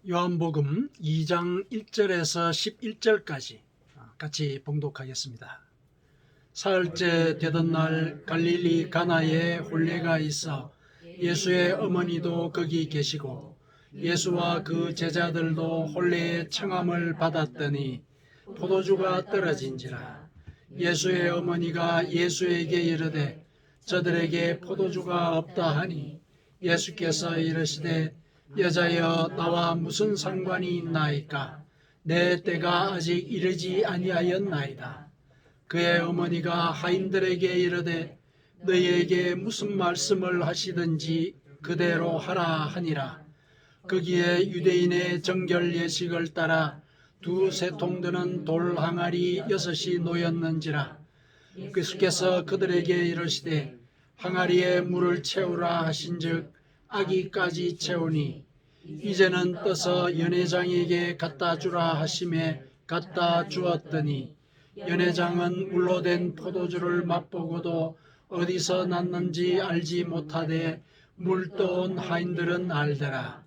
요한복음 2장 1절에서 11절까지 같이 봉독하겠습니다. 사흘째 되던 날 갈릴리 가나에 혼례가 있어 예수의 어머니도 거기 계시고 예수와 그 제자들도 혼례의 청함을 받았더니 포도주가 떨어진지라. 예수의 어머니가 예수에게 이르되 저들에게 포도주가 없다 하니 예수께서 이르시되 여자여 나와 무슨 상관이 있나이까? 내 때가 아직 이르지 아니하였나이다. 그의 어머니가 하인들에게 이르되 너희에게 무슨 말씀을 하시든지 그대로 하라 하니라. 거기에 유대인의 정결 예식을 따라 두세 통 드는 돌 항아리 6이 놓였는지라. 예수께서 그들에게 이르시되 항아리에 물을 채우라 하신즉 아기까지 채우니 이제는 떠서 연회장에게 갖다 주라 하심에 갖다 주었더니 연회장은 물로 된 포도주를 맛보고도 어디서 났는지 알지 못하되 물 떠온 하인들은 알더라.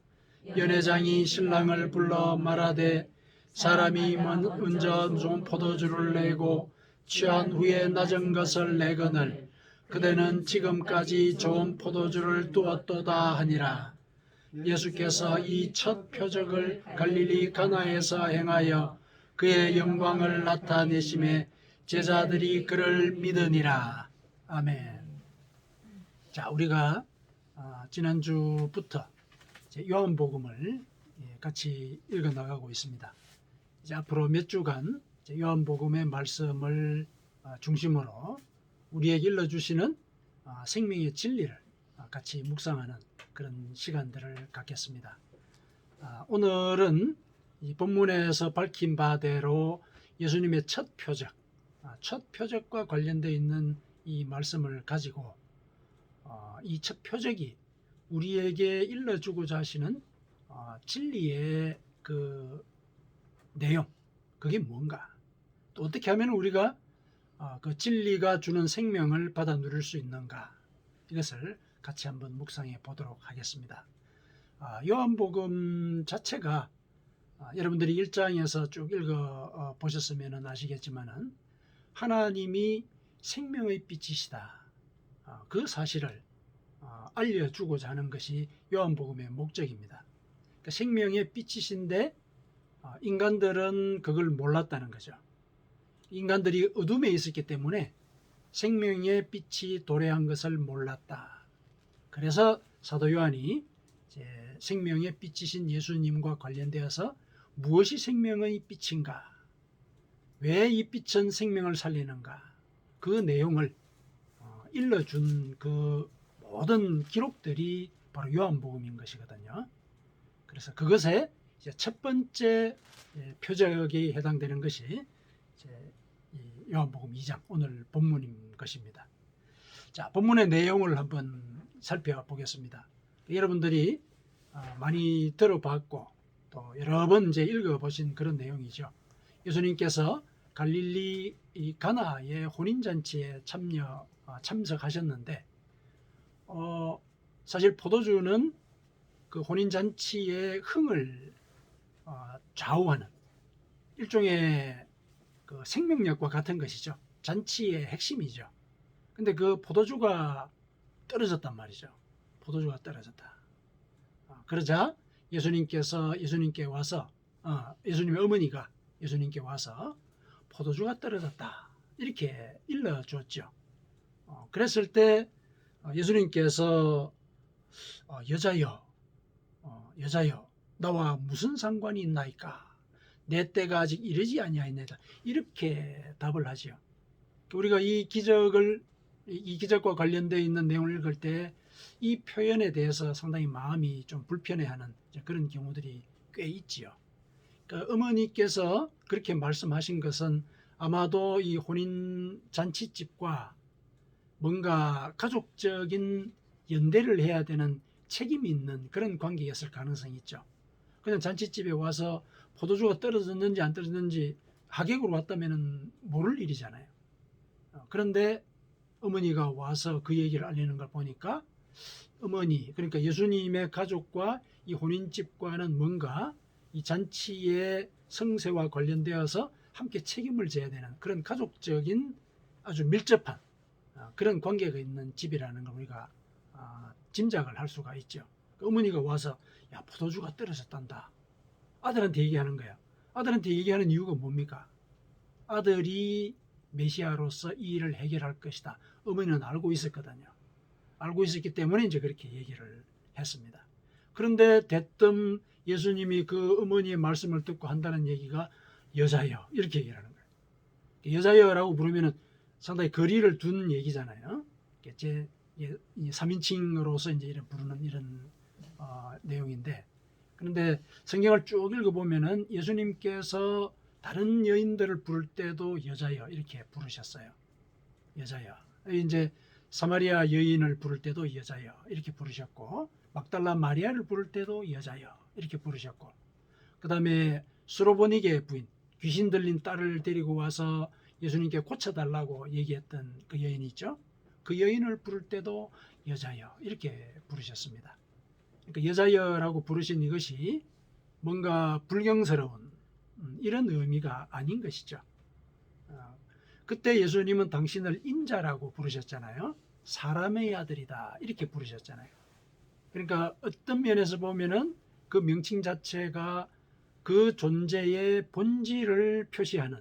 연회장이 신랑을 불러 말하되 사람이 먼저 좋은 포도주를 내고 취한 후에 낮은 것을 내거늘 그대는 지금까지 좋은 포도주를 두었도다 하니라. 예수께서 이 첫 표적을 갈릴리 가나에서 행하여 그의 영광을 나타내심에 제자들이 그를 믿으니라. 아멘. 자, 우리가 지난주부터 요한복음을 같이 읽어 나가고 있습니다. 이제 앞으로 몇 주간 요한복음의 말씀을 중심으로 우리에게 일러주시는 생명의 진리를 같이 묵상하는 그런 시간들을 갖겠습니다. 오늘은 이 본문에서 밝힌 바대로 예수님의 첫 표적과 관련되어 있는 이 말씀을 가지고 이 첫 표적이 우리에게 일러주고자 하시는 진리의 그 내용, 그게 뭔가, 또 어떻게 하면 우리가 그 진리가 주는 생명을 받아 누릴 수 있는가, 이것을 같이 한번 묵상해 보도록 하겠습니다. 요한복음 자체가 여러분들이 1장에서 쭉 읽어 보셨으면 아시겠지만은 하나님이 생명의 빛이시다, 그 사실을 알려주고자 하는 것이 요한복음의 목적입니다. 그러니까 생명의 빛이신데 인간들은 그걸 몰랐다는 거죠. 인간들이 어둠에 있었기 때문에 생명의 빛이 도래한 것을 몰랐다. 그래서 사도 요한이 이제 생명의 빛이신 예수님과 관련되어서 무엇이 생명의 빛인가, 왜 이 빛은 생명을 살리는가, 그 내용을 일러준 그 모든 기록들이 바로 요한복음인 것이거든요. 그래서 그것의 이제 첫 번째 표적에 해당되는 것이 이제 요한복음 2장 오늘 본문인 것입니다. 자, 본문의 내용을 한번 살펴보겠습니다. 여러분들이 많이 들어봤고 또 여러 번 이제 읽어보신 그런 내용이죠. 예수님께서 갈릴리 가나의 혼인잔치에 참석하셨는데 사실 포도주는 그 혼인잔치의 흥을 좌우하는 일종의 그 생명력과 같은 것이죠. 잔치의 핵심이죠. 근데 그 포도주가 떨어졌단 말이죠. 포도주가 떨어졌다. 그러자 예수님의 어머니가 예수님께 와서 포도주가 떨어졌다, 이렇게 일러주었죠. 그랬을 때 예수님께서 여자여 나와 무슨 상관이 있나이까? 내 때가 아직 이르지 아니하였나이다, 이렇게 답을 하지요. 우리가 이 기적과 관련되어 있는 내용을 읽을 때 이 표현에 대해서 상당히 마음이 좀 불편해하는 그런 경우들이 꽤 있지요. 그러니까 어머니께서 그렇게 말씀하신 것은 아마도 이 혼인 잔치집과 뭔가 가족적인 연대를 해야 되는 책임이 있는 그런 관계였을 가능성이 있죠. 그냥 잔치집에 와서 포도주가 떨어졌는지 안 떨어졌는지 하객으로 왔다면 모를 일이잖아요. 그런데 어머니가 와서 그 얘기를 알리는 걸 보니까 어머니, 그러니까 예수님의 가족과 이 혼인집과는 뭔가 이 잔치의 성세와 관련되어서 함께 책임을 져야 되는 그런 가족적인 아주 밀접한 그런 관계가 있는 집이라는 걸 우리가 짐작을 할 수가 있죠. 어머니가 와서 야, 포도주가 떨어졌단다. 아들한테 얘기하는 거야. 아들한테 얘기하는 이유가 뭡니까? 아들이 메시아로서 이 일을 해결할 것이다. 어머니는 알고 있었거든요. 알고 있었기 때문에 이제 그렇게 얘기를 했습니다. 그런데 대뜸 예수님이 그 어머니의 말씀을 듣고 한다는 얘기가 여자여 이렇게 얘기를 하는 거예요. 여자여라고 부르면은 상당히 거리를 둔 얘기잖아요. 제 3인칭으로서 이제 이런 부르는 이런 내용인데, 그런데 성경을 쭉 읽어보면은 예수님께서 다른 여인들을 부를 때도 여자여 이렇게 부르셨어요. 여자여. 이제 사마리아 여인을 부를 때도 여자여 이렇게 부르셨고, 막달라 마리아를 부를 때도 여자여 이렇게 부르셨고, 그 다음에 수로보니게 부인, 귀신 들린 딸을 데리고 와서 예수님께 고쳐달라고 얘기했던 그 여인이 있죠. 그 여인을 부를 때도 여자여 이렇게 부르셨습니다. 그러니까 여자여라고 부르신 이것이 뭔가 불경스러운 이런 의미가 아닌 것이죠. 그때 예수님은 당신을 인자라고 부르셨잖아요. 사람의 아들이다 이렇게 부르셨잖아요. 그러니까 어떤 면에서 보면은 그 명칭 자체가 그 존재의 본질을 표시하는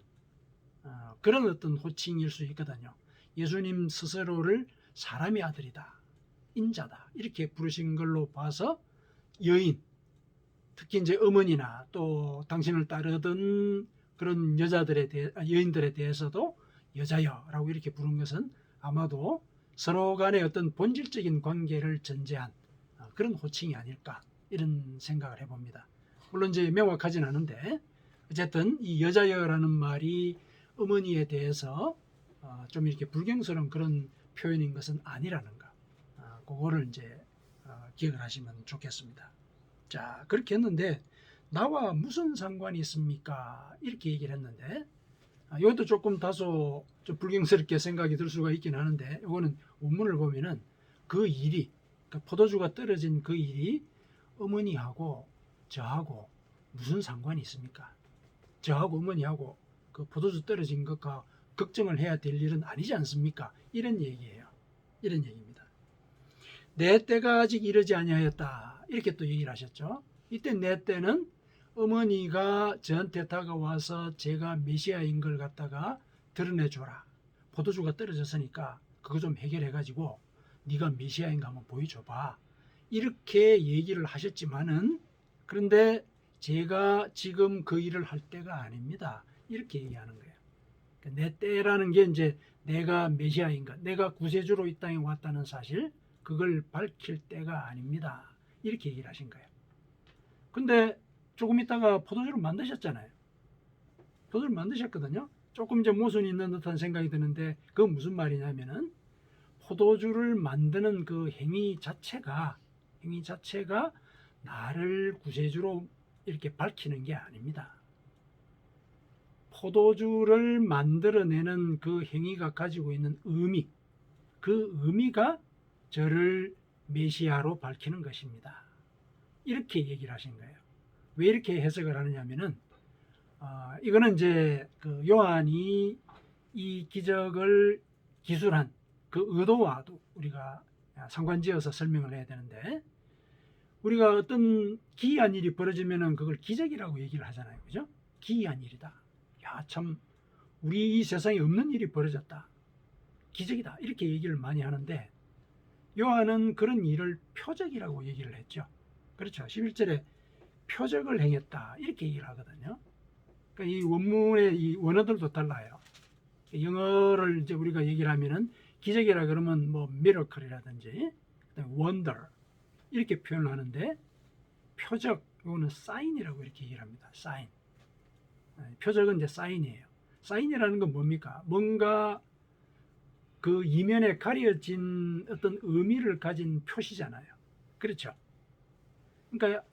그런 어떤 호칭일 수 있거든요. 예수님 스스로를 사람의 아들이다, 인자다 이렇게 부르신 걸로 봐서 여인, 특히 이제 어머니나 또 당신을 따르던 그런 여인들에 대해서도 여자여라고 이렇게 부른 것은 아마도 서로 간의 어떤 본질적인 관계를 전제한 그런 호칭이 아닐까 이런 생각을 해봅니다. 물론 이제 명확하진 않은데 어쨌든 이 여자여라는 말이 어머니에 대해서 좀 이렇게 불경스러운 그런 표현인 것은 아니라는 거, 그거를 이제 기억을 하시면 좋겠습니다. 자, 그렇게 했는데 나와 무슨 상관이 있습니까? 이렇게 얘기를 했는데 이것도 조금 다소 좀 불경스럽게 생각이 들 수가 있긴 하는데, 이거는 원문을 보면은 그 일이, 그러니까 포도주가 떨어진 그 일이 어머니하고 저하고 무슨 상관이 있습니까? 저하고 어머니하고 그 포도주 떨어진 것과 걱정을 해야 될 일은 아니지 않습니까? 이런 얘기예요. 이런 얘기입니다. 내 때가 아직 이르지 아니하였다 이렇게 또 얘기를 하셨죠. 이때 내 때는 어머니가 저한테 다가와서 제가 메시아인 걸 갖다가 드러내줘라, 포도주가 떨어졌으니까 그거 좀 해결해 가지고 네가 메시아인가 한번 보여줘봐 이렇게 얘기를 하셨지만은, 그런데 제가 지금 그 일을 할 때가 아닙니다 이렇게 얘기하는 거예요. 내 때라는 게 이제 내가 메시아인가, 내가 구세주로 이 땅에 왔다는 사실, 그걸 밝힐 때가 아닙니다 이렇게 얘기를 하신 거예요. 근데 조금 있다가 포도주를 만드셨잖아요. 포도주를 만드셨거든요. 조금 이제 모순이 있는 듯한 생각이 드는데, 그건 무슨 말이냐면은 포도주를 만드는 그 행위 자체가 나를 구세주로 이렇게 밝히는 게 아닙니다. 포도주를 만들어내는 그 행위가 가지고 있는 의미, 그 의미가 저를 메시아로 밝히는 것입니다. 이렇게 얘기를 하신 거예요. 왜 이렇게 해석을 하느냐면은 이거는 이제 그 요한이 이 기적을 기술한 그 의도와도 우리가 상관지어서 설명을 해야 되는데, 우리가 어떤 기이한 일이 벌어지면은 그걸 기적이라고 얘기를 하잖아요. 그죠? 기이한 일이다. 야, 참 우리 이 세상에 없는 일이 벌어졌다. 기적이다. 이렇게 얘기를 많이 하는데, 요한은 그런 일을 표적이라고 얘기를 했죠. 그렇죠. 11절에 표적을 행했다 이렇게 얘기를 하거든요. 그러니까 이 원문의 이 원어들도 달라요. 영어를 이제 우리가 얘기를 하면은 기적이라 그러면 뭐 miracle이라든지 wonder 이렇게 표현을 하는데, 표적, 이거는 사인이라고 이렇게 얘기를 합니다. 사인. 표적은 이제 사인이에요. 사인이라는 건 뭡니까? 뭔가 그 이면에 가려진 어떤 의미를 가진 표시잖아요. 그렇죠? 그러니까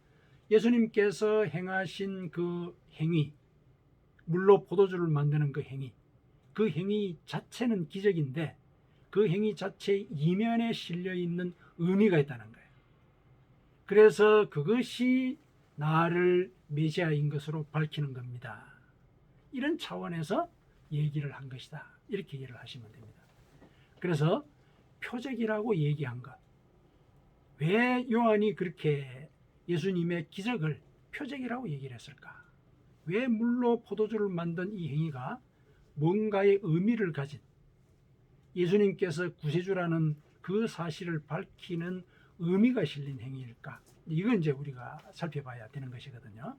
예수님께서 행하신 그 행위, 물로 포도주를 만드는 그 행위 자체는 기적인데, 그 행위 자체 이면에 실려 있는 의미가 있다는 거예요. 그래서 그것이 나를 메시아인 것으로 밝히는 겁니다. 이런 차원에서 얘기를 한 것이다. 이렇게 이해를 하시면 됩니다. 그래서 표적이라고 얘기한 것. 왜 요한이 그렇게 예수님의 기적을 표적이라고 얘기를 했을까? 왜 물로 포도주를 만든 이 행위가 뭔가의 의미를 가진 예수님께서 구세주라는 그 사실을 밝히는 의미가 실린 행위일까? 이건 이제 우리가 살펴봐야 되는 것이거든요.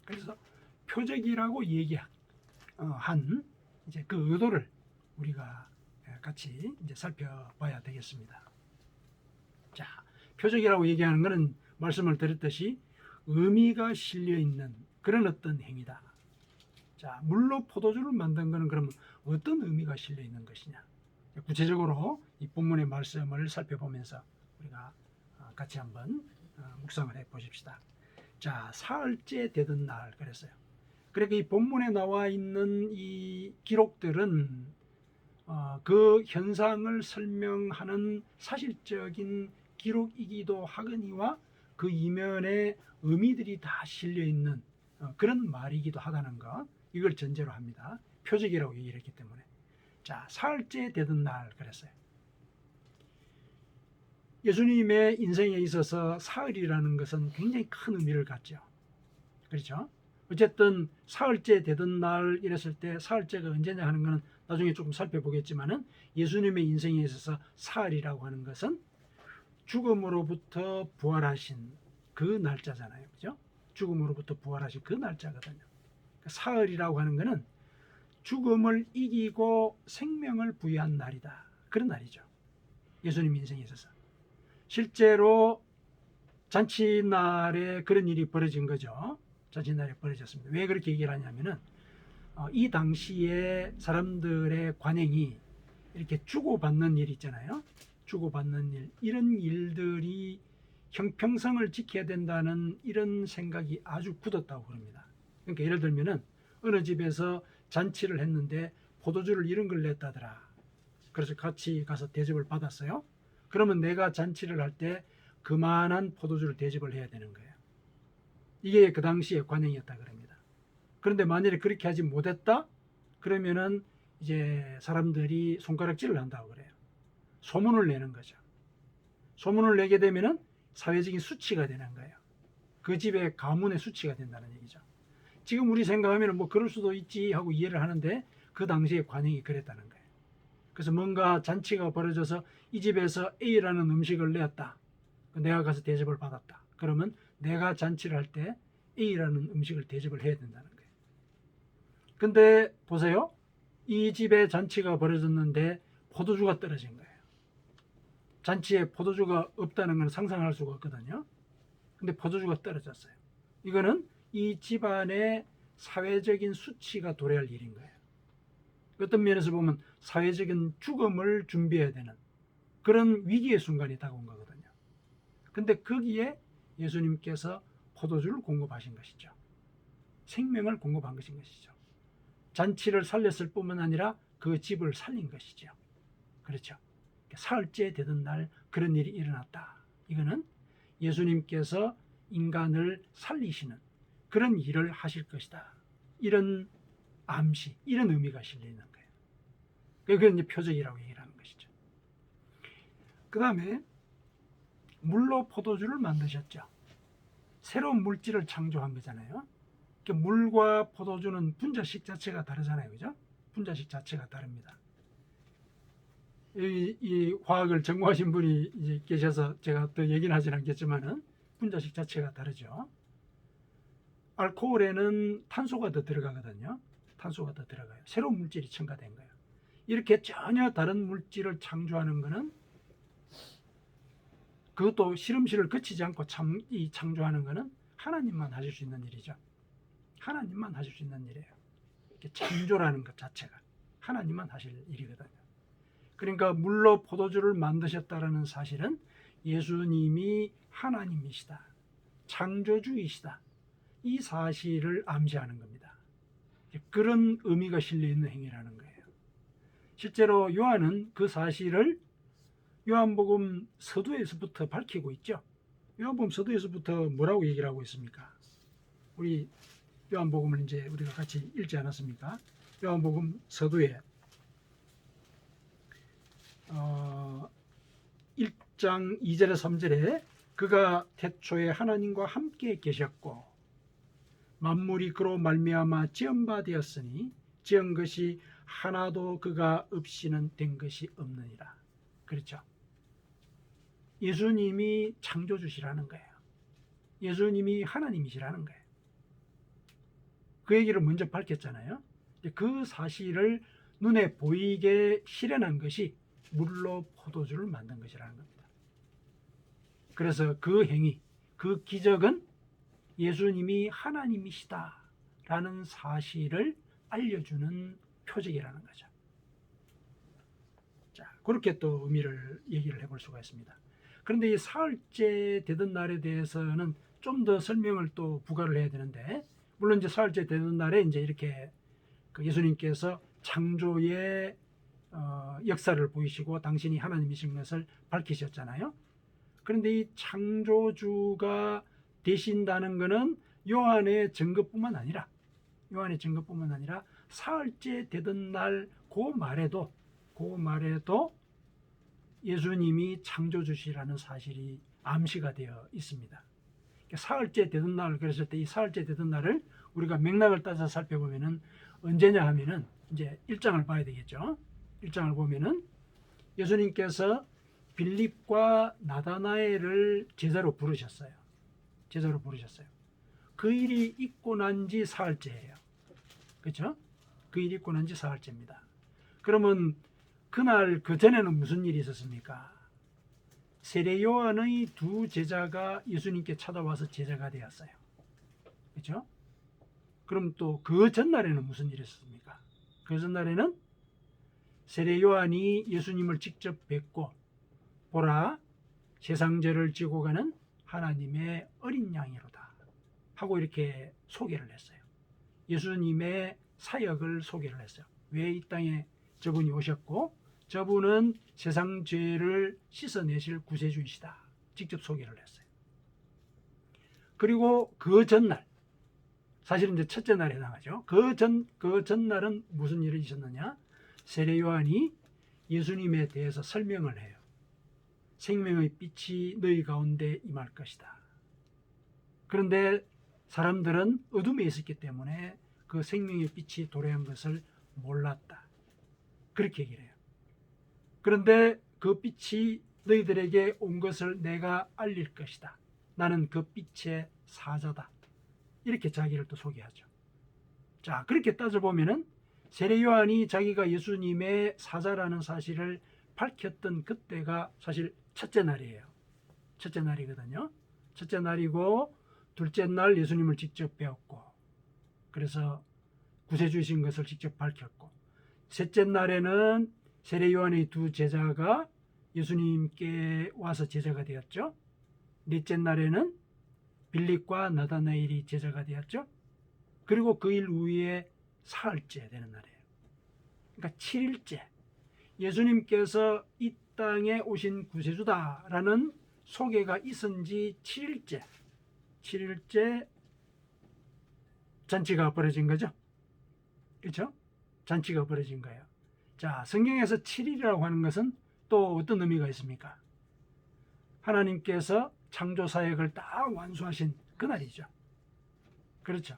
그래서 표적이라고 얘기한 이제 그 의도를 우리가 같이 이제 살펴봐야 되겠습니다. 자, 표적이라고 얘기하는 것은 말씀을 드렸듯이 의미가 실려 있는 그런 어떤 행위다. 자, 물로 포도주를 만든 것은 그러면 어떤 의미가 실려 있는 것이냐? 구체적으로 이 본문의 말씀을 살펴보면서 우리가 같이 한번 묵상을 해 보십시다. 자, 사흘째 되던 날 그랬어요. 그러니까 이 본문에 나와 있는 이 기록들은 그 현상을 설명하는 사실적인 기록이기도 하거니와 그 이면에 의미들이 다 실려 있는 그런 말이기도 하다는 것, 이걸 전제로 합니다. 표적이라고 얘기를 했기 때문에. 자, 사흘째 되던 날 그랬어요. 예수님의 인생에 있어서 사흘이라는 것은 굉장히 큰 의미를 갖죠. 그렇죠? 어쨌든 사흘째 되던 날 이랬을 때 사흘째가 언제냐 하는 것은 나중에 조금 살펴보겠지만은 예수님의 인생에 있어서 사흘이라고 하는 것은 죽음으로부터 부활하신 그 날짜잖아요. 그죠? 죽음으로부터 부활하신 그 날짜거든요. 사흘이라고 하는 것은 죽음을 이기고 생명을 부여한 날이다. 그런 날이죠. 예수님 인생에 있어서. 실제로 잔치날에 그런 일이 벌어진 거죠. 잔치날에 벌어졌습니다. 왜 그렇게 얘기를 하냐면은 이 당시에 사람들의 관행이 이렇게 주고받는 일 있잖아요. 주고받는 일, 이런 일들이 형평성을 지켜야 된다는 이런 생각이 아주 굳었다고 그럽니다. 그러니까 예를 들면은 어느 집에서 잔치를 했는데 포도주를 이런 걸 냈다더라. 그래서 같이 가서 대접을 받았어요. 그러면 내가 잔치를 할 때 그만한 포도주를 대접을 해야 되는 거예요. 이게 그 당시의 관행이었다 그럽니다. 그런데 만약에 그렇게 하지 못했다? 그러면은 이제 사람들이 손가락질을 한다고 그래요. 소문을 내는 거죠. 소문을 내게 되면은 사회적인 수치가 되는 거예요. 그 집의 가문의 수치가 된다는 얘기죠. 지금 우리 생각하면 뭐 그럴 수도 있지 하고 이해를 하는데 그 당시의 관행이 그랬다는 거예요. 그래서 뭔가 잔치가 벌어져서 이 집에서 A라는 음식을 내었다. 내가 가서 대접을 받았다. 그러면 내가 잔치를 할 때 A라는 음식을 대접을 해야 된다는 거예요. 근데 보세요. 이 집에 잔치가 벌어졌는데 포도주가 떨어진 거예요. 잔치에 포도주가 없다는 건 상상할 수가 없거든요. 근데 포도주가 떨어졌어요. 이거는 이 집안의 사회적인 수치가 도래할 일인 거예요. 어떤 면에서 보면 사회적인 죽음을 준비해야 되는 그런 위기의 순간이 다가온 거거든요. 근데 거기에 예수님께서 포도주를 공급하신 것이죠. 생명을 공급한 것인 것이죠. 잔치를 살렸을 뿐만 아니라 그 집을 살린 것이죠. 그렇죠. 사흘째 되던 날 그런 일이 일어났다. 이거는 예수님께서 인간을 살리시는 그런 일을 하실 것이다. 이런 암시, 이런 의미가 실려 있는 거예요. 그건 이제 표적이라고 얘기를 하는 것이죠. 그 다음에 물로 포도주를 만드셨죠. 새로운 물질을 창조한 거잖아요. 물과 포도주는 분자식 자체가 다르잖아요. 그죠? 분자식 자체가 다릅니다. 이 화학을 전공하신 분이 이제 계셔서 제가 또 얘기는 하진 않겠지만은 분자식 자체가 다르죠. 알코올에는 탄소가 더 들어가거든요. 탄소가 더 들어가요. 새로운 물질이 첨가된 거예요. 이렇게 전혀 다른 물질을 창조하는 것은 그것도 실험실을 거치지 않고 창조하는 것은 하나님만 하실 수 있는 일이죠. 하나님만 하실 수 있는 일이에요. 이렇게 창조라는 것 자체가 하나님만 하실 일이거든요. 그러니까 물로 포도주를 만드셨다라는 사실은 예수님이 하나님이시다. 창조주이시다. 이 사실을 암시하는 겁니다. 그런 의미가 실려 있는 행위라는 거예요. 실제로 요한은 그 사실을 요한복음 서두에서부터 밝히고 있죠. 요한복음 서두에서부터 뭐라고 얘기를 하고 있습니까? 우리 요한복음을 이제 우리가 같이 읽지 않았습니까? 요한복음 서두에 1장 2절에 3절에 그가 태초에 하나님과 함께 계셨고 만물이 그로 말미암아 지은 바 되었으니 지은 것이 하나도 그가 없이는 된 것이 없느니라. 그렇죠? 예수님이 창조주시라는 거예요. 예수님이 하나님이시라는 거예요. 그 얘기를 먼저 밝혔잖아요. 그 사실을 눈에 보이게 실현한 것이 물로 포도주를 만든 것이라는 겁니다. 그래서 그 행위, 그 기적은 예수님이 하나님이시다라는 사실을 알려주는 표적이라는 거죠. 자, 그렇게 또 의미를 얘기를 해볼 수가 있습니다. 그런데 이 사흘째 되던 날에 대해서는 좀 더 설명을 또 부과를 해야 되는데, 물론 이제 사흘째 되던 날에 이제 이렇게 그 예수님께서 창조의 역사를 보이시고 당신이 하나님이신 것을 밝히셨잖아요. 그런데 이 창조주가 되신다는 것은 요한의 증거뿐만 아니라 사흘째 되던 날 그 말에도 예수님이 창조주시라는 사실이 암시가 되어 있습니다. 사흘째 되던 날 그랬을 때 이 사흘째 되던 날을 우리가 맥락을 따져서 살펴보면은 언제냐 하면은 이제 1장을 봐야 되겠죠. 1장을 보면은 예수님께서 빌립과 나다나엘을 제자로 부르셨어요. 그 일이 있고 난 지 사흘째예요. 그렇죠? 그 일이 있고 난 지 사흘째입니다. 그러면 그날 그 전에는 무슨 일이 있었습니까? 세례 요한의 두 제자가 예수님께 찾아와서 제자가 되었어요. 그렇죠? 그럼 또 그 전날에는 무슨 일이 있었습니까? 그 전날에는 세례 요한이 예수님을 직접 뵙고 보라 세상 죄를 지고 가는 하나님의 어린 양이로다 하고 이렇게 소개를 했어요. 예수님의 사역을 소개를 했어요. 왜 이 땅에 저분이 오셨고 저분은 세상 죄를 씻어내실 구세주이시다. 직접 소개를 했어요. 그리고 그 전날, 사실은 이제 첫째 날에 해당하죠. 그 전날은 무슨 일이 있었느냐? 세례 요한이 예수님에 대해서 설명을 해요. 생명의 빛이 너희 가운데 임할 것이다. 그런데 사람들은 어둠에 있었기 때문에 그 생명의 빛이 도래한 것을 몰랐다. 그렇게 얘기를 해요. 그런데 그 빛이 너희들에게 온 것을 내가 알릴 것이다. 나는 그 빛의 사자다. 이렇게 자기를 또 소개하죠. 자, 그렇게 따져보면은 세례 요한이 자기가 예수님의 사자라는 사실을 밝혔던 그때가 사실 첫째 날이에요. 첫째 날이거든요. 첫째 날이고 둘째 날 예수님을 직접 배웠고 그래서 구세주이신 것을 직접 밝혔고 셋째 날에는 세례 요한의 두 제자가 예수님께 와서 제자가 되었죠. 넷째 날에는 빌립과 나다나엘이 제자가 되었죠. 그리고 그 일 후에 사흘째 되는 날이에요. 그러니까 7일째 예수님께서 이 땅에 오신 구세주다라는 소개가 있은 지 7일째 잔치가 벌어진 거죠. 그렇죠? 잔치가 벌어진 거예요. 자, 성경에서 7일이라고 하는 것은 또 어떤 의미가 있습니까? 하나님께서 창조 사역을 다 완수하신 그날이죠. 그렇죠.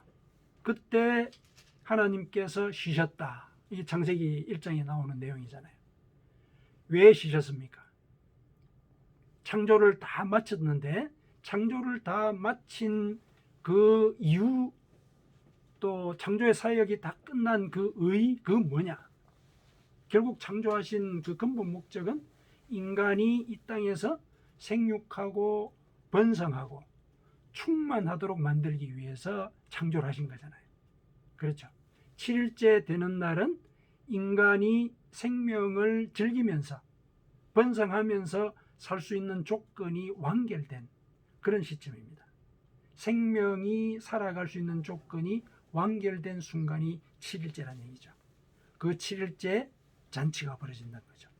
그때 하나님께서 쉬셨다. 이게 창세기 1장에 나오는 내용이잖아요. 왜 쉬셨습니까? 창조를 다 마쳤는데 창조를 다 마친 그 이유 또 창조의 사역이 다 끝난 그 뭐냐? 결국 창조하신 그 근본 목적은 인간이 이 땅에서 생육하고 번성하고 충만하도록 만들기 위해서 창조를 하신 거잖아요. 그렇죠. 7일째 되는 날은 인간이 생명을 즐기면서 번성하면서 살 수 있는 조건이 완결된 그런 시점입니다. 생명이 살아갈 수 있는 조건이 완결된 순간이 7일째라는 얘기죠. 그 7일째 잔치가 벌어진다는 거죠.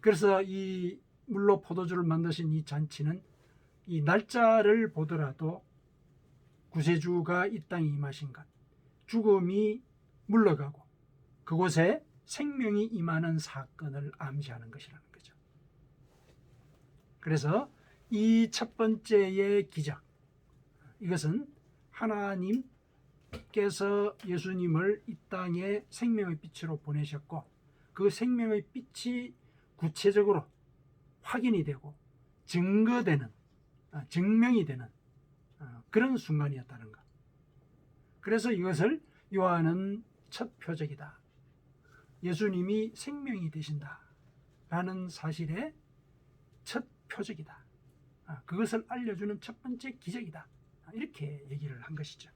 그래서 이 물로 포도주를 만드신 이 잔치는 이 날짜를 보더라도 구세주가 이 땅에 임하신 것, 죽음이 물러가고 그곳에 생명이 임하는 사건을 암시하는 것이라는 거죠. 그래서 이 첫 번째의 기적, 이것은 하나님께서 예수님을 이 땅에 생명의 빛으로 보내셨고 그 생명의 빛이 구체적으로 확인이 되고 증거되는, 증명이 되는 그런 순간이었다는 것. 그래서 이것을 요한은 첫 표적이다, 예수님이 생명이 되신다 라는 사실의 첫 표적이다, 그것을 알려주는 첫 번째 기적이다, 이렇게 얘기를 한 것이죠.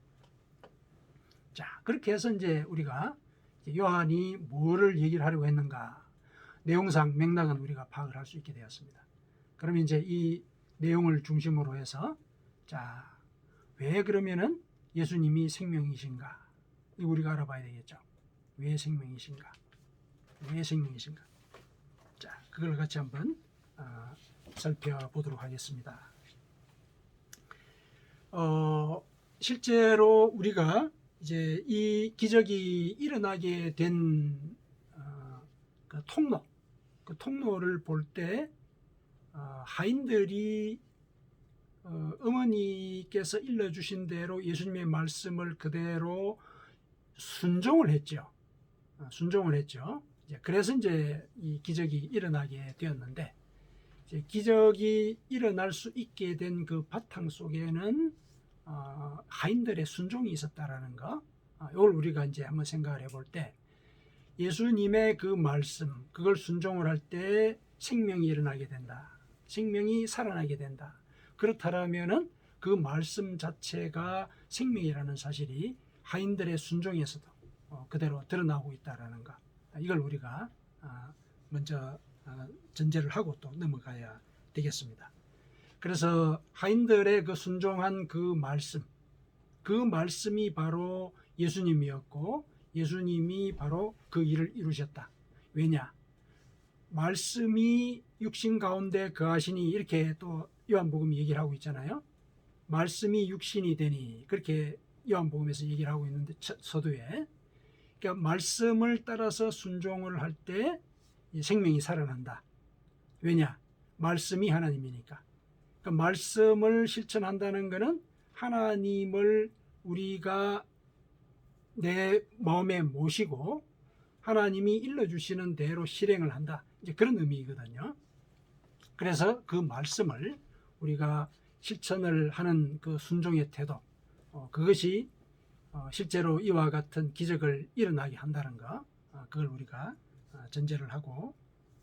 자, 그렇게 해서 이제 우리가 요한이 뭐를 얘기를 하려고 했는가, 내용상 맥락은 우리가 파악을 할 수 있게 되었습니다. 그러면 이제 이 내용을 중심으로 해서, 자, 왜 그러면은 예수님이 생명이신가, 이거 우리가 알아봐야 되겠죠. 왜 생명이신가, 왜 생명이신가. 자, 그걸 같이 한번 살펴보도록 하겠습니다. 실제로 우리가 이제 이 기적이 일어나게 된 그 통로를 볼 때 하인들이 어머니께서 일러주신 대로 예수님의 말씀을 그대로 순종을 했죠. 그래서 이제 이 기적이 일어나게 되었는데, 이제 기적이 일어날 수 있게 된 그 바탕 속에는 하인들의 순종이 있었다라는 거, 이걸 우리가 이제 한번 생각을 해볼 때, 예수님의 그 말씀, 그걸 순종을 할 때 생명이 일어나게 된다, 생명이 살아나게 된다. 그렇다면은 그 말씀 자체가 생명이라는 사실이 하인들의 순종에서도 그대로 드러나고 있다라는 것, 이걸 우리가 먼저 전제를 하고 또 넘어가야 되겠습니다. 그래서 하인들의 그 순종한 그 말씀이 바로 예수님이었고, 예수님이 바로 그 일을 이루셨다. 왜냐? 말씀이 육신 가운데 거하시니, 이렇게 또 요한복음이 얘기를 하고 있잖아요. 말씀이 육신이 되니, 그렇게 요한복음에서 얘기를 하고 있는데, 서두에. 그러니까 말씀을 따라서 순종을 할 때 생명이 살아난다. 왜냐? 말씀이 하나님이니까. 그러니까 말씀을 실천한다는 것은 하나님을 우리가 내 마음에 모시고 하나님이 일러주시는 대로 실행을 한다, 이제 그런 의미거든요. 그래서 그 말씀을 우리가 실천을 하는 그 순종의 태도, 그것이 실제로 이와 같은 기적을 일어나게 한다는 것, 그걸 우리가 전제를 하고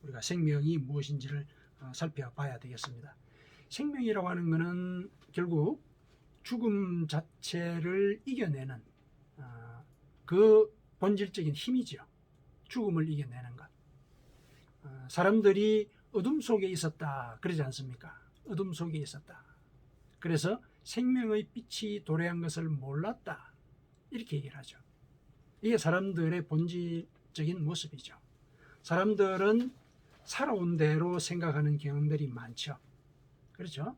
우리가 생명이 무엇인지를 살펴봐야 되겠습니다. 생명이라고 하는 것은 결국 죽음 자체를 이겨내는 그 본질적인 힘이죠. 죽음을 이겨내는 것. 사람들이 어둠 속에 있었다 그러지 않습니까? 어둠 속에 있었다. 그래서 생명의 빛이 도래한 것을 몰랐다, 이렇게 얘기를 하죠. 이게 사람들의 본질적인 모습이죠. 사람들은 살아온 대로 생각하는 경험들이 많죠. 그렇죠?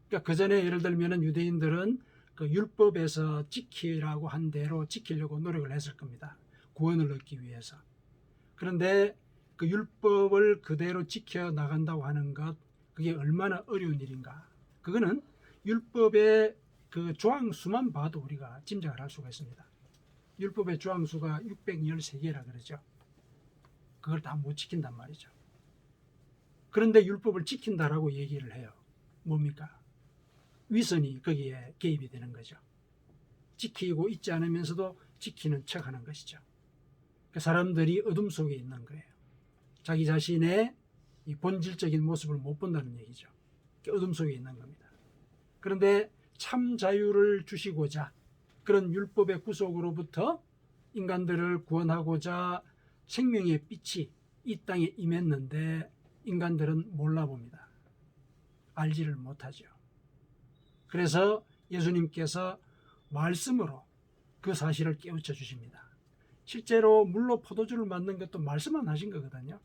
그러니까 그 전에 예를 들면 유대인들은 그 율법에서 지키라고 한 대로 지키려고 노력을 했을 겁니다. 구원을 얻기 위해서. 그런데 그 율법을 그대로 지켜 나간다고 하는 것, 그게 얼마나 어려운 일인가. 그거는 율법의 그 조항수만 봐도 우리가 짐작을 할 수가 있습니다. 율법의 조항수가 613개라 그러죠. 그걸 다 못 지킨단 말이죠. 그런데 율법을 지킨다라고 얘기를 해요. 뭡니까? 위선이 거기에 개입이 되는 거죠. 지키고 있지 않으면서도 지키는 척하는 것이죠. 사람들이 어둠 속에 있는 거예요. 자기 자신의 이 본질적인 모습을 못 본다는 얘기죠. 어둠 속에 있는 겁니다. 그런데 참 자유를 주시고자 그런 율법의 구속으로부터 인간들을 구원하고자 생명의 빛이 이 땅에 임했는데 인간들은 몰라봅니다. 알지를 못하죠. 그래서 예수님께서 말씀으로 그 사실을 깨우쳐 주십니다. 실제로 물로 포도주를 만든 것도 말씀만 하신 거거든요.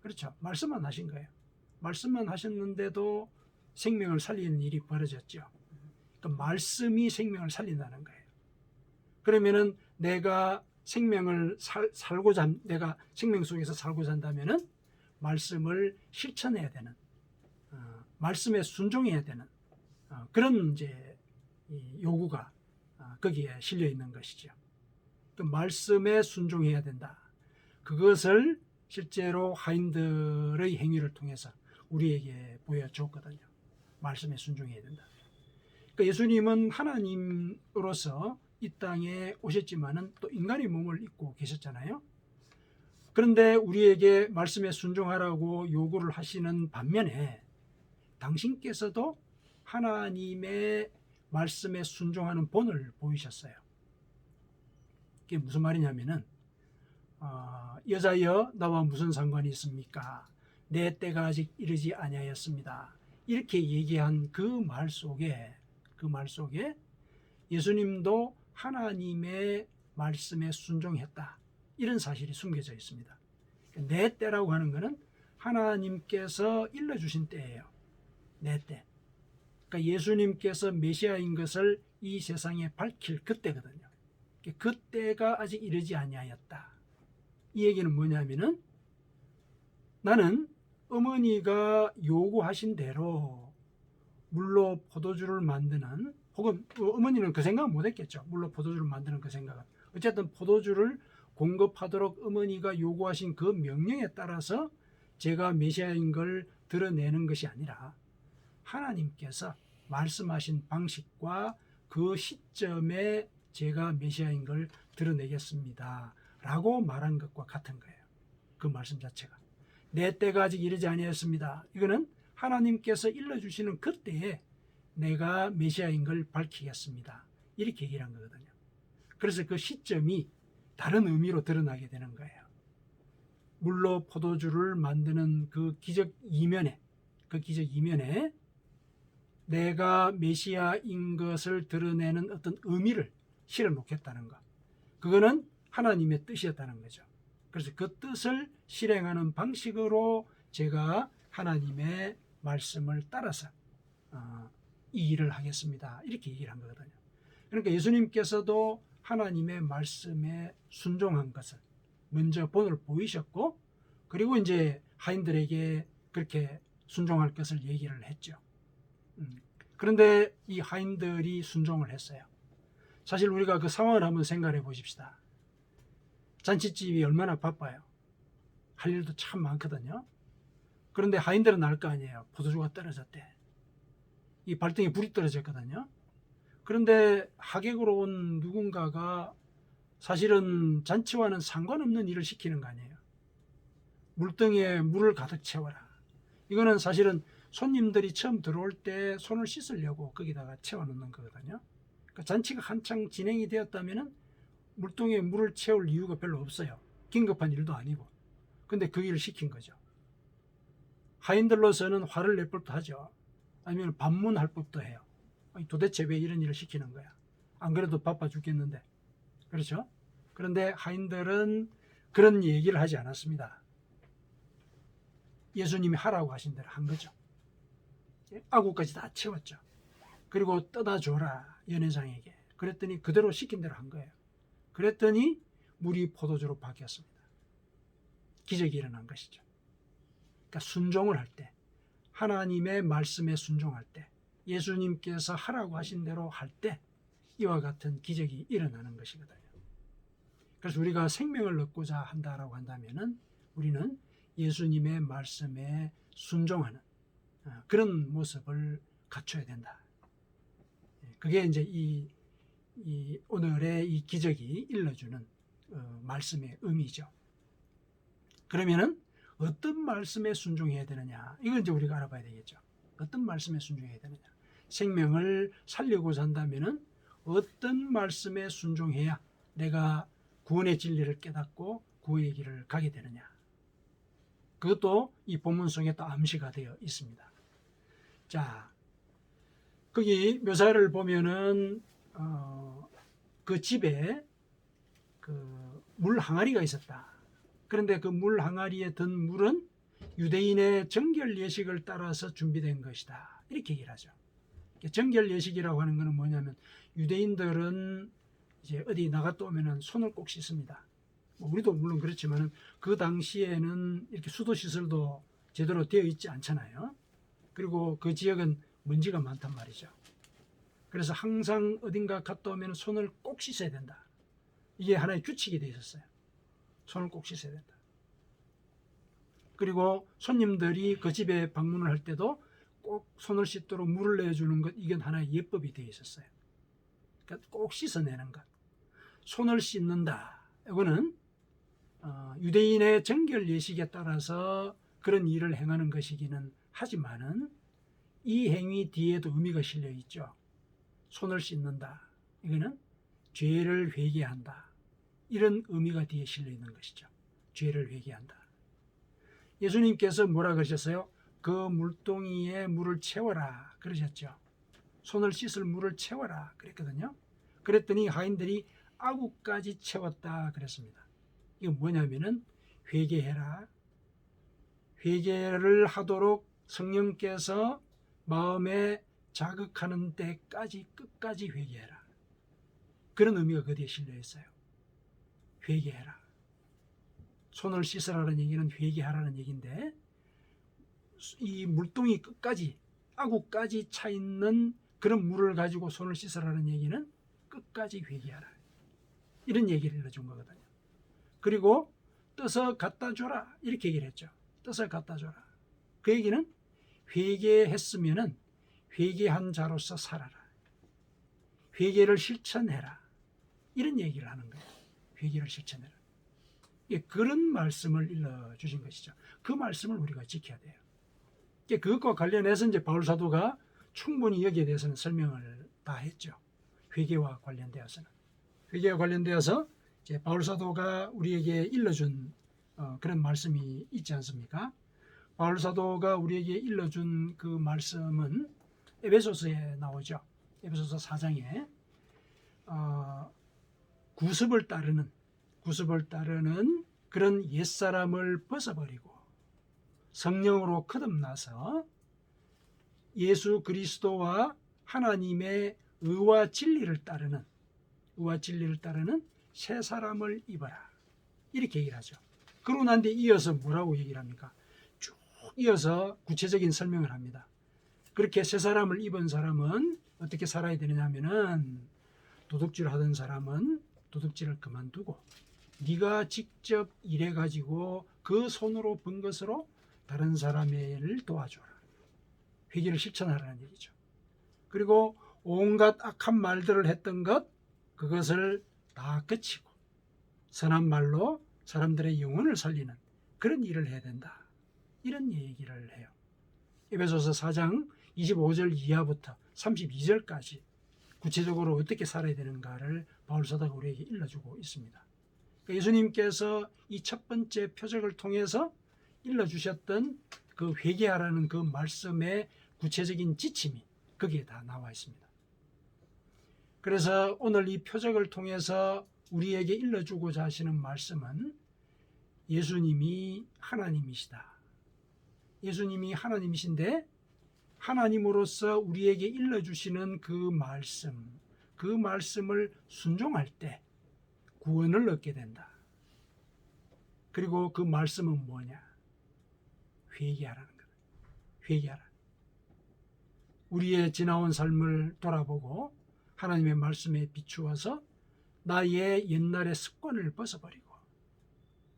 그렇죠? 말씀만 하신 거예요. 말씀만 하셨는데도 생명을 살리는 일이 벌어졌죠. 그러니까 말씀이 생명을 살린다는 거예요. 그러면은 내가 생명을 내가 생명 속에서 살고자 한다면은 말씀을 실천해야 되는, 말씀에 순종해야 되는 그런 이제 요구가 거기에 실려 있는 것이죠. 그 말씀에 순종해야 된다. 그것을 실제로 하인들의 행위를 통해서 우리에게 보여줬거든요. 말씀에 순종해야 된다. 그러니까 예수님은 하나님으로서 이 땅에 오셨지만은 또 인간의 몸을 입고 계셨잖아요. 그런데 우리에게 말씀에 순종하라고 요구를 하시는 반면에 당신께서도 하나님의 말씀에 순종하는 본을 보이셨어요. 그게 무슨 말이냐면은 여자여 나와 무슨 상관이 있습니까? 내 때가 아직 이르지 아니하였습니다. 이렇게 얘기한 그 말 속에 예수님도 하나님의 말씀에 순종했다. 이런 사실이 숨겨져 있습니다. 내 때라고 하는 것은 하나님께서 일러주신 때예요. 내 때. 그러니까 예수님께서 메시아인 것을 이 세상에 밝힐 그때거든요. 그때가 아직 이르지 아니하였다. 이 얘기는 뭐냐면은 나는 어머니가 요구하신 대로 물로 포도주를 만드는, 혹은 어머니는 그 생각은 못했겠죠. 물로 포도주를 만드는 그 생각은. 어쨌든 포도주를 공급하도록 어머니가 요구하신 그 명령에 따라서 제가 메시아인 걸 드러내는 것이 아니라 하나님께서 말씀하신 방식과 그 시점에 제가 메시아인 걸 드러내겠습니다 라고 말한 것과 같은 거예요. 그 말씀 자체가 내 때가 아직 이르지 아니하였습니다. 이거는 하나님께서 일러주시는 그때에 내가 메시아인 걸 밝히겠습니다, 이렇게 얘기를 한 거거든요. 그래서 그 시점이 다른 의미로 드러나게 되는 거예요. 물로 포도주를 만드는 그 기적 이면에 내가 메시아인 것을 드러내는 어떤 의미를 실어 놓겠다는 것, 그거는 하나님의 뜻이었다는 거죠. 그래서 그 뜻을 실행하는 방식으로 제가 하나님의 말씀을 따라서 이 일을 하겠습니다, 이렇게 얘기를 한 거거든요. 그러니까 예수님께서도 하나님의 말씀에 순종한 것을 먼저 본을 보이셨고, 그리고 이제 하인들에게 그렇게 순종할 것을 얘기를 했죠. 그런데 이 하인들이 순종을 했어요. 사실 우리가 그 상황을 한번 생각해 보십시다. 잔치집이 얼마나 바빠요. 할 일도 참 많거든요. 그런데 하인들은 알 거 아니에요. 포도주가 떨어졌대. 이 발등에 불이 떨어졌거든요. 그런데 하객으로 온 누군가가 사실은 잔치와는 상관없는 일을 시키는 거 아니에요. 물등에 물을 가득 채워라. 이거는 사실은 손님들이 처음 들어올 때 손을 씻으려고 거기다가 채워놓는 거거든요. 그러니까 잔치가 한창 진행이 되었다면 물통에 물을 채울 이유가 별로 없어요. 긴급한 일도 아니고. 근데 그 일을 시킨 거죠. 하인들로서는 화를 낼 법도 하죠. 아니면 반문할 법도 해요. 아니, 도대체 왜 이런 일을 시키는 거야? 안 그래도 바빠 죽겠는데. 그렇죠? 그런데 하인들은 그런 얘기를 하지 않았습니다. 예수님이 하라고 하신 대로 한 거죠. 아구까지 다 채웠죠. 그리고 떠다 줘라, 연회장에게. 그랬더니 그대로 시킨 대로 한 거예요. 그랬더니 물이 포도주로 바뀌었습니다. 기적이 일어난 것이죠. 그러니까 순종을 할 때, 하나님의 말씀에 순종할 때, 예수님께서 하라고 하신 대로 할 때 이와 같은 기적이 일어나는 것이거든요. 그래서 우리가 생명을 얻고자 한다라고 한다면은 우리는 예수님의 말씀에 순종하는 그런 모습을 갖춰야 된다. 그게 이제 이 오늘의 이 기적이 일러주는 말씀의 의미죠. 그러면은 어떤 말씀에 순종해야 되느냐? 이걸 이제 우리가 알아봐야 되겠죠. 어떤 말씀에 순종해야 되느냐? 생명을 살리고자 한다면은 어떤 말씀에 순종해야 내가 구원의 진리를 깨닫고 구원의 길을 가게 되느냐? 그것도 이 본문 속에 또 암시가 되어 있습니다. 자, 거기 묘사를 보면은 그 집에 그 물 항아리가 있었다. 그런데 그 물 항아리에 든 물은 유대인의 정결 예식을 따라서 준비된 것이다, 이렇게 얘기를 하죠. 정결 예식이라고 하는 것은 뭐냐면 유대인들은 이제 어디 나갔다 오면은 손을 꼭 씻습니다. 뭐 우리도 물론 그렇지만은 그 당시에는 이렇게 수도 시설도 제대로 되어 있지 않잖아요. 그리고 그 지역은 먼지가 많단 말이죠. 그래서 항상 어딘가 갔다 오면 손을 꼭 씻어야 된다. 이게 하나의 규칙이 되어 있었어요. 손을 꼭 씻어야 된다. 그리고 손님들이 그 집에 방문을 할 때도 꼭 손을 씻도록 물을 내주는 것, 이건 하나의 예법이 되어 있었어요. 그러니까 꼭 씻어내는 것. 손을 씻는다. 이거는 유대인의 정결 예식에 따라서 그런 일을 행하는 것이기는 하지만은 이 행위 뒤에도 의미가 실려 있죠. 손을 씻는다. 이거는 죄를 회개한다. 이런 의미가 뒤에 실려 있는 것이죠. 죄를 회개한다. 예수님께서 뭐라 그러셨어요? 그 물동이에 물을 채워라 그러셨죠. 손을 씻을 물을 채워라 그랬거든요. 그랬더니 하인들이 아구까지 채웠다 그랬습니다. 이거 뭐냐면은 회개해라. 회개를 하도록 성령께서 마음에 자극하는 때까지 끝까지 회개해라. 그런 의미가 그 뒤에 실려 있어요. 회개해라. 손을 씻으라는 얘기는 회개하라는 얘기인데, 이 물동이 끝까지 아구까지 차 있는 그런 물을 가지고 손을 씻으라는 얘기는 끝까지 회개하라. 이런 얘기를 해준 거거든요. 그리고 떠서 갖다 줘라. 이렇게 얘기를 했죠. 떠서 갖다 줘라. 그 얘기는 회개했으면은 회개한 자로서 살아라. 회개를 실천해라. 이런 얘기를 하는 거예요. 회개를 실천해라. 그런 말씀을 일러주신 것이죠. 그 말씀을 우리가 지켜야 돼요. 그것과 관련해서 이제 바울 사도가 충분히 여기에 대해서는 설명을 다 했죠. 회개와 관련되어서는. 회개와 관련되어서 이제 바울 사도가 우리에게 일러준 그런 말씀이 있지 않습니까? 바울 사도가 우리에게 일러준 그 말씀은 에베소서에 나오죠. 에베소서 4장에 구습을 따르는 그런 옛사람을 벗어버리고 성령으로 거듭나서 예수 그리스도와 하나님의 의와 진리를 따르는 새 사람을 입어라. 이렇게 얘기를 하죠. 그러고 난 뒤에 이어서 뭐라고 얘기를 합니까? 쭉 이어서 구체적인 설명을 합니다. 그렇게 새 사람을 입은 사람은 어떻게 살아야 되느냐 하면은 도둑질 하던 사람은 도둑질을 그만두고 네가 직접 일해가지고 그 손으로 번 것으로 다른 사람의 일을 도와줘라. 회개를 실천하라는 얘기죠. 그리고 온갖 악한 말들을 했던 그것을 다 그치고 선한 말로 사람들의 영혼을 살리는 그런 일을 해야 된다. 이런 얘기를 해요. 에베소서 4장 25절 이하부터 32절까지 구체적으로 어떻게 살아야 되는가를 바울 사도가 우리에게 일러주고 있습니다. 예수님께서 이 첫 번째 표적을 통해서 일러주셨던 그 회개하라는 그 말씀의 구체적인 지침이 거기에 다 나와 있습니다. 그래서 오늘 이 표적을 통해서 우리에게 일러주고자 하시는 말씀은 예수님이 하나님이시다. 예수님이 하나님이신데 하나님으로서 우리에게 일러주시는 그 말씀을 순종할 때 구원을 얻게 된다. 그리고 그 말씀은 뭐냐? 회개하라는 거다. 회개하라. 우리의 지나온 삶을 돌아보고 하나님의 말씀에 비추어서 나의 옛날의 습관을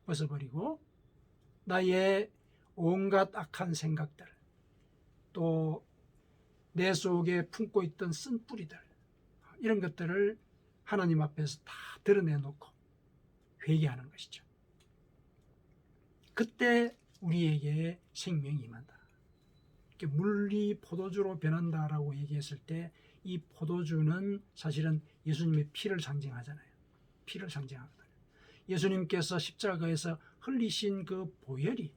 벗어버리고 나의 온갖 악한 생각들, 또 내 속에 품고 있던 쓴뿌리들, 이런 것들을 하나님 앞에서 다 드러내놓고 회개하는 것이죠. 그때 우리에게 생명이 임한다. 이렇게 물이 포도주로 변한다라고 얘기했을 때 이 포도주는 사실은 예수님의 피를 상징하잖아요. 피를 상징하거든요. 예수님께서 십자가에서 흘리신 그 보혈이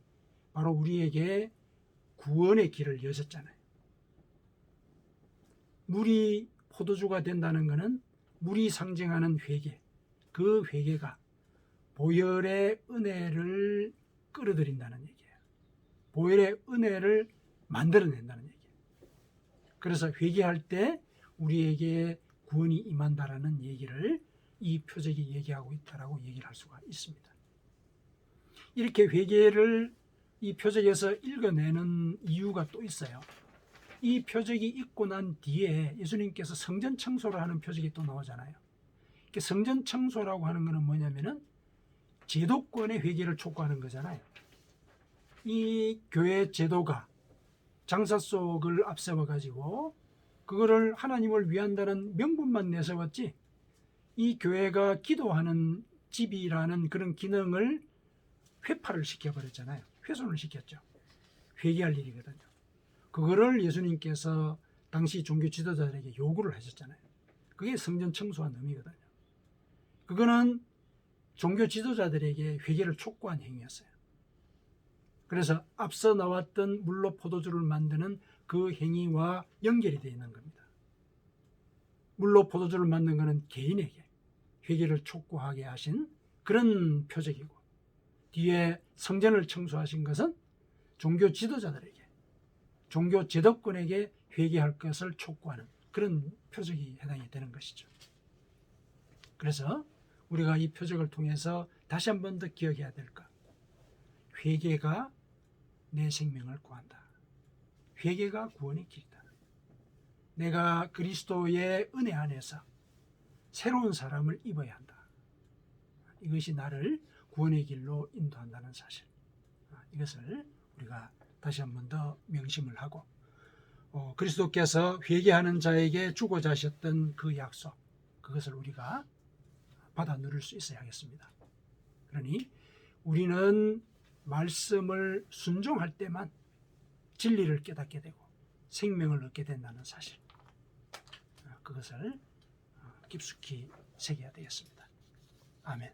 바로 우리에게 구원의 길을 여셨잖아요. 물이 포도주가 된다는 것은 물이 상징하는 회개, 그 회개가 보혈의 은혜를 끌어들인다는 얘기예요. 보혈의 은혜를 만들어낸다는 얘기예요. 그래서 회개할 때 우리에게 구원이 임한다라는 얘기를 이 표적이 얘기하고 있다라고 얘기를 할 수가 있습니다. 이렇게 회개를 이 표적에서 읽어내는 이유가 또 있어요. 이 표적이 있고 난 뒤에 예수님께서 성전 청소를 하는 표적이 또 나오잖아요. 성전 청소라고 하는 것은 뭐냐면은 제도권의 회개를 촉구하는 거잖아요. 이 교회 제도가 장사 속을 앞세워 가지고 그거를 하나님을 위한다는 명분만 내세웠지, 이 교회가 기도하는 집이라는 그런 기능을 회파를 시켜버렸잖아요. 훼손을 시켰죠. 회개할 일이거든요. 그거를 예수님께서 당시 종교 지도자들에게 요구를 하셨잖아요. 그게 성전 청소한 의미거든요. 그거는 종교 지도자들에게 회개를 촉구한 행위였어요. 그래서 앞서 나왔던 물로 포도주를 만드는 그 행위와 연결이 되어 있는 겁니다. 물로 포도주를 만든 것은 개인에게 회개를 촉구하게 하신 그런 표적이고, 뒤에 성전을 청소하신 것은 종교 지도자들에게, 종교 제도권에게 회개할 것을 촉구하는 그런 표적이 해당이 되는 것이죠. 그래서 우리가 이 표적을 통해서 다시 한 번 더 기억해야 될 것, 회개가 내 생명을 구한다. 회개가 구원의 길이다. 내가 그리스도의 은혜 안에서 새로운 사람을 입어야 한다. 이것이 나를 구원의 길로 인도한다는 사실, 이것을 우리가 다시 한 번 더 명심을 하고, 그리스도께서 회개하는 자에게 주고자 하셨던 그 약속, 그것을 우리가 받아 누릴 수 있어야 하겠습니다. 그러니 우리는 말씀을 순종할 때만 진리를 깨닫게 되고 생명을 얻게 된다는 사실, 그것을 깊숙이 새겨야 되겠습니다. 아멘.